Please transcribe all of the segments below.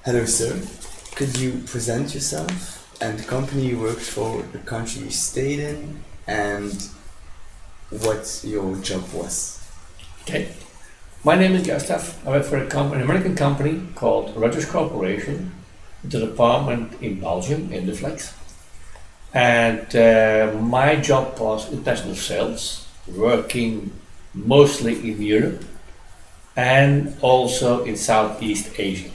Hello, sir. Could you present yourself and the company you worked for, the country you stayed in, and what your job was? Okay. My name is Gustav. I work for an American company called Rogers Corporation, with a department in Belgium, in the Flex. And my job was international sales, working mostly in Europe and also in Southeast Asia.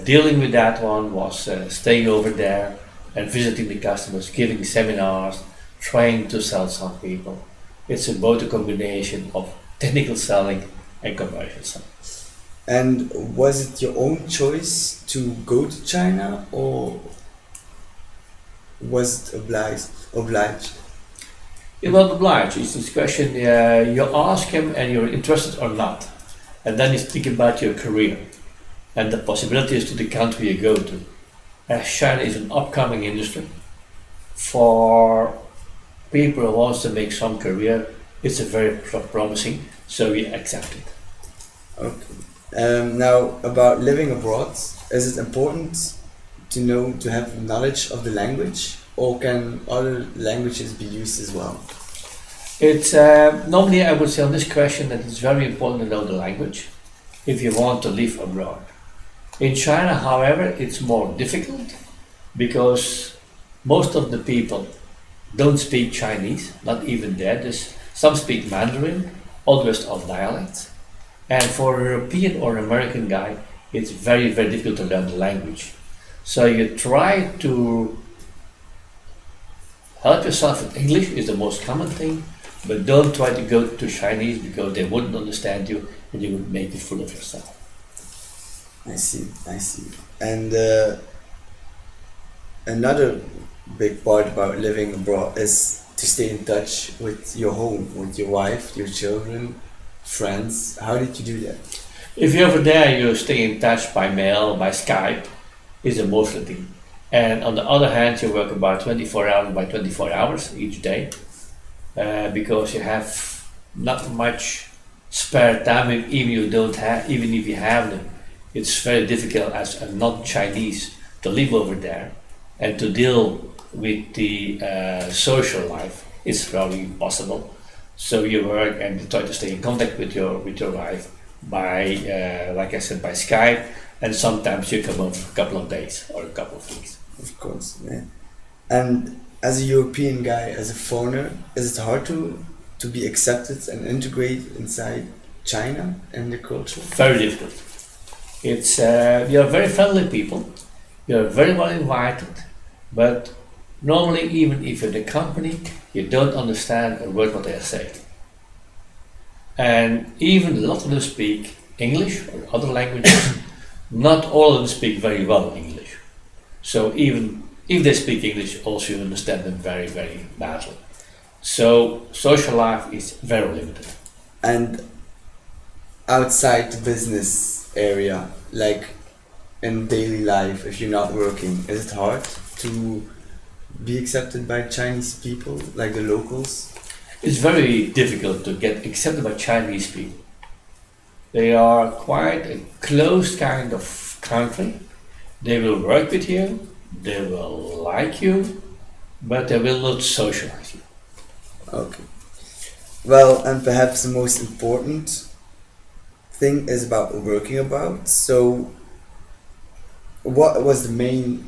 Dealing with that one was staying over there and visiting the customers, giving seminars, trying to sell some people. It's both a combination of technical selling and commercial selling. And was it your own choice to go to China, or was it obliged? It will oblige. It's this question you ask him and you're interested or not. And then you speak about your career and the possibilities to the country you go to. As China is an upcoming industry, for people who wants to make some career, it's a very promising, so we accept it. Okay. Now, about living abroad, is it important to have knowledge of the language, or can other languages be used as well? It's normally I would say on this question that it's very important to know the language if you want to live abroad. In China, however, it's more difficult because most of the people don't speak Chinese, not even there. Some speak Mandarin, others are dialects. And for a European or American guy, it's very, very difficult to learn the language. So you try to help yourself with English is the most common thing, but don't try to go to Chinese because they wouldn't understand you and you would make a fool of yourself. I see. And another big part about living abroad is to stay in touch with your home, with your wife, your children, friends. How did you do that? If you're over there, you stay in touch by mail, by Skype, is the most thing. And on the other hand, you work about 24 hours by 24 hours each day because you have not much spare time. Even if you have them, it's very difficult as a non-Chinese to live over there and to deal with the social life. It's probably impossible. So you work and you try to stay in contact with your wife by, like I said, by Skype, and sometimes you come over for a couple of days or a couple of weeks. Of course, yeah. And as a European guy, as a foreigner, is it hard to be accepted and integrate inside China and the culture? Very difficult. It's you're very friendly people. You're very well invited, but normally, even if you're the company, you don't understand a word what they're saying. And even a lot of them speak English or other languages. Not all of them speak very well English. So even if they speak English, also you understand them very, very badly. So social life is very limited. And outside the business area, like in daily life, if you're not working, is it hard to be accepted by Chinese people, like the locals? It's very difficult to get accepted by Chinese people. They are quite a closed kind of country. They will work with you, they will like you, but they will not socialize you. Okay. Well, and perhaps the most important thing is about working about. So, what was the main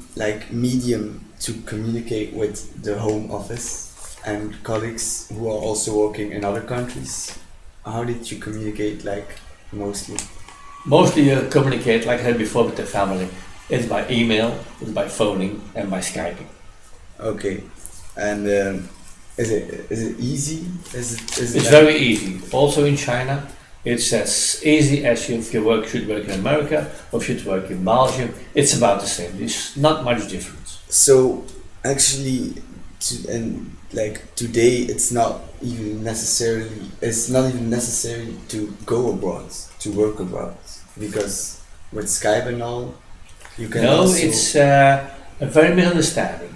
medium to communicate with the home office and colleagues who are also working in other countries? How did you communicate mostly? Mostly you communicate, like I said before, with the family. It's by email, it's by phoning, and by Skyping. Okay, and is it easy? It's very easy. Also in China, it's as easy as if you should work in America or should work in Belgium. It's about the same. There's not much difference. So actually, today, it's not even necessary to go abroad to work abroad, because with Skype and all, you can No, also. it's a very misunderstanding.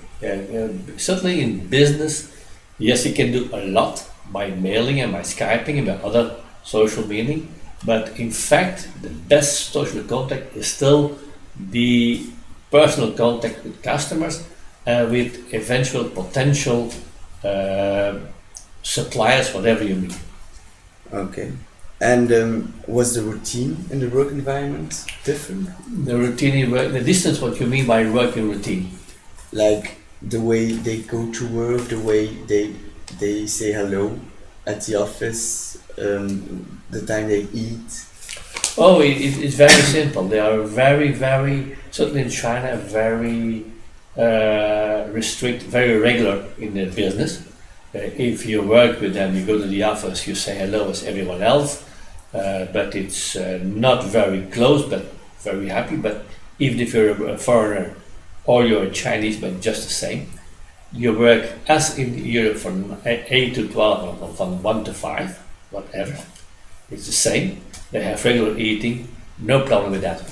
Certainly in business, yes, you can do a lot by mailing and by Skyping and by other social meaning, But in fact, the best social contact is still the personal contact with customers and with eventual potential uh, suppliers, whatever you mean. Okay. And was the routine in the work environment different? The routine in work, the distance, what you mean by working routine? Like the way they go to work, the way they say hello at the office, the time they eat. Oh, it's very simple. They are very, very, certainly in China, very very regular in their business. If you work with them, you go to the office, you say hello as everyone else, but it's not very close, but very happy. But even if you're a foreigner or you're a Chinese, but just the same, you work as in Europe from 8 to 12 or from 1 to 5, whatever. It's the same. They have regular eating, no problem with that.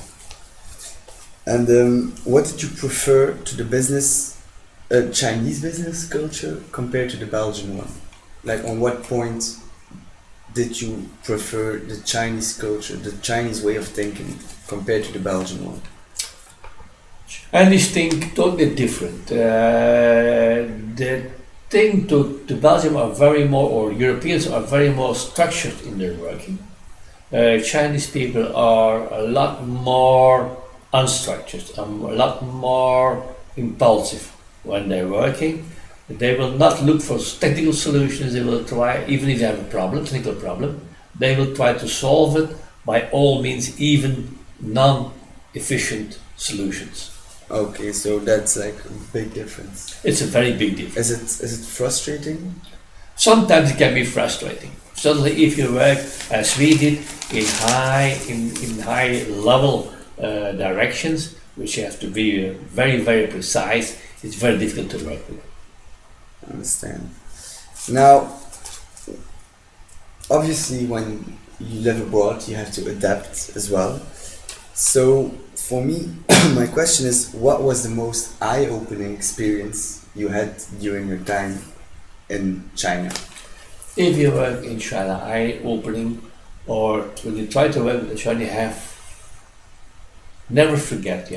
And what did you prefer to the Chinese business culture compared to the Belgian one? Like, on what point did you prefer the Chinese culture, the Chinese way of thinking, compared to the Belgian one? And this thing totally different. The thing to Belgium are very more, or Europeans are very more structured in their working. Chinese people are a lot more unstructured, a lot more impulsive when they're working. They will not look for technical solutions. They will try, even if they have a problem, technical problem, they will try to solve it by all means, even non-efficient solutions. Okay, so that's like a big difference. It's a very big difference. Is it frustrating? Sometimes it can be frustrating. Certainly, if you work as we did in high level directions, which you have to be very very precise, it's very difficult to work with. I understand. Now, obviously, when you live abroad, you have to adapt as well. So, for me, my question is, what was the most eye-opening experience you had during your time in China? If you work in China, eye-opening, or when you try to work with the China, you have never to forget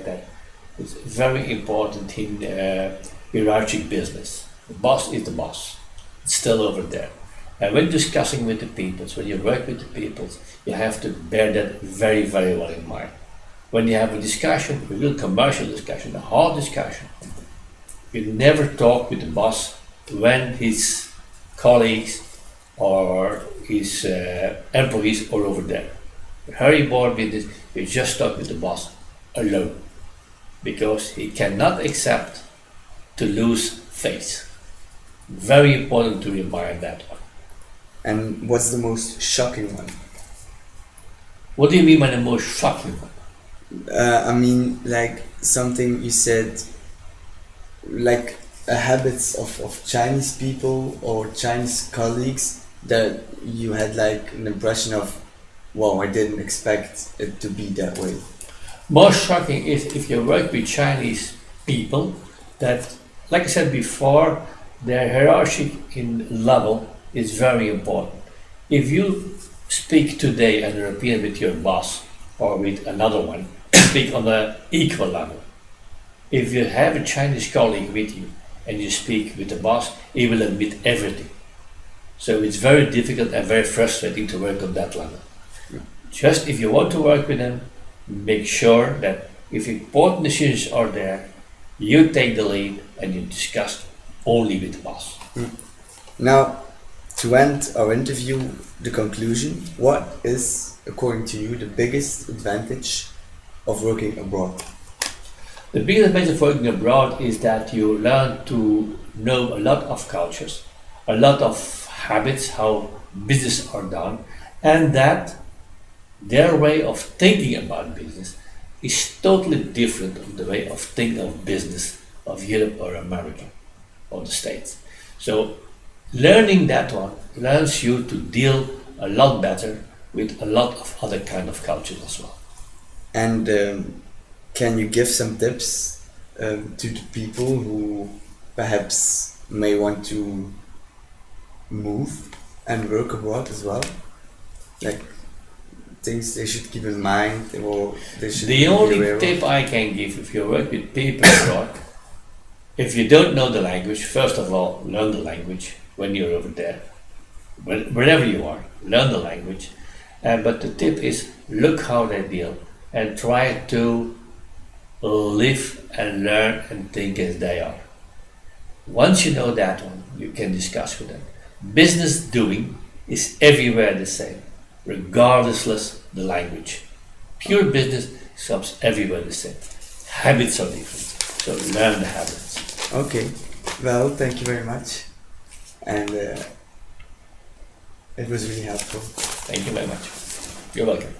that it's very important in hierarchic business. The boss is the boss. It's still over there. And when discussing with the peoples, when you work with the peoples, you have to bear that very, very well in mind. When you have a discussion, a real commercial discussion, a hard discussion, you never talk with the boss when his colleagues or his employees are over there. Very bored business, you just talk with the boss alone because he cannot accept to lose face. Very important to remind that one. And what's the most shocking one? What do you mean by the most shocking one? I mean, like something you said, like habits of Chinese people or Chinese colleagues that you had like an impression of, wow, I didn't expect it to be that way. Most shocking is if you work with Chinese people that, like I said before, their hierarchy in level is very important. If you speak today as a European with your boss or with another one, speak on an equal level. If you have a Chinese colleague with you and you speak with the boss, he will admit everything. So it's very difficult and very frustrating to work on that level. Just if you want to work with them, make sure that if important decisions are there, you take the lead and you discuss only with the boss. Now, to end our interview, the conclusion, what is, according to you, the biggest advantage of working abroad? The biggest advantage of working abroad is that you learn to know a lot of cultures, a lot of habits, how business are done, and that their way of thinking about business is totally different from the way of thinking of business of Europe or America or the States. So learning that one learns you to deal a lot better with a lot of other kind of cultures as well. And can you give some tips to the people who perhaps may want to move and work abroad as well? Like things they should keep in mind or they should The be only aware of? tip I can give if you work with people abroad, if you don't know the language, first of all, learn the language when you're over there. Wherever you are, learn the language. But the tip is look how they deal and try to live and learn and think as they are. Once you know that one, you can discuss with them. Business doing is everywhere the same, regardless the language. Pure business comes everywhere the same. Habits are different, so learn the habits. Okay, well, thank you very much, and it was really helpful. Thank you very much. You're welcome.